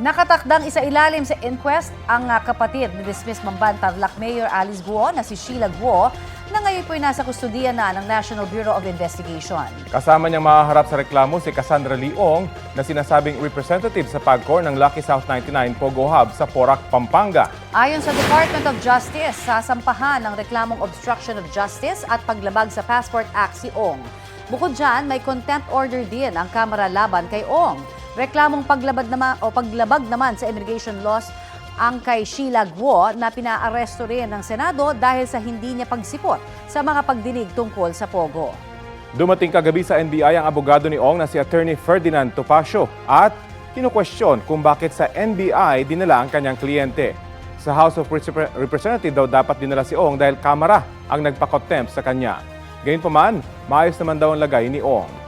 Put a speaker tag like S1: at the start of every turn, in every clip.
S1: Nakatakdang isailalim sa inquest ang kapatid ni dismissed Tarlac Mayor Alice Guo na si Sheila Guo na ngayon po'y nasa kustudiya na ng National Bureau of Investigation.
S2: Kasama niyang mahaharap sa reklamo si Cassandra Leong na sinasabing representative sa PAGCOR ng Lucky South 99 Pogo Hub sa Porac, Pampanga.
S1: Ayon sa Department of Justice, sasampahan ng reklamong obstruction of justice at paglabag sa Passport Act si Ong. Bukod dyan, may contempt order din ang Kamara laban kay Ong. Reklamong paglabag naman sa immigration laws ang kay Sheila Guo na pinaaresto rin ng Senado dahil sa hindi niya pagsipot sa mga pagdinig tungkol sa Pogo.
S2: Dumating kagabi sa NBI ang abogado ni Ong na si Attorney Ferdinand Topacio at kinukwestiyon kung bakit sa NBI dinala ang kanyang kliyente. Sa House of Representatives daw dapat dinala si Ong dahil Kamara ang nagpa-contempt sa kanya. Gayunpaman, maayos naman daw ang lagay ni Ong.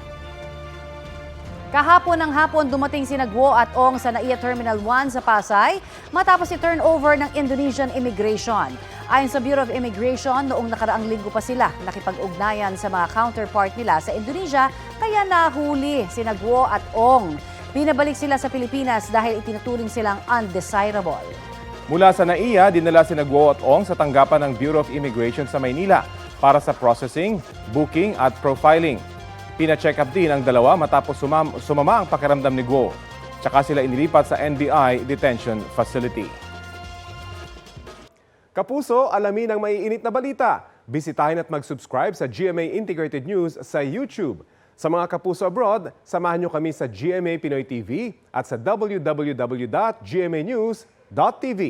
S1: Kahapon ng hapon dumating sina Guo at Ong sa NAIA Terminal 1 sa Pasay matapos i-turnover ng Indonesian Immigration. Ayon sa Bureau of Immigration, noong nakaraang linggo pa sila nakipag-ugnayan sa mga counterpart nila sa Indonesia kaya nahuli sina Guo at Ong. Pinabalik sila sa Pilipinas dahil itinuturing silang undesirable.
S2: Mula sa NAIA, dinala sina Guo at Ong sa tanggapan ng Bureau of Immigration sa Maynila para sa processing, booking at profiling. Pina-check up din ang dalawa matapos sumama ang pakiramdam ni Guo. Tsaka sila inilipat sa NBI Detention Facility. Kapuso, alamin ang maiinit na balita. Bisitahin at mag-subscribe sa GMA Integrated News sa YouTube. Sa mga kapuso abroad, samahan nyo kami sa GMA Pinoy TV at sa www.gmanews.tv.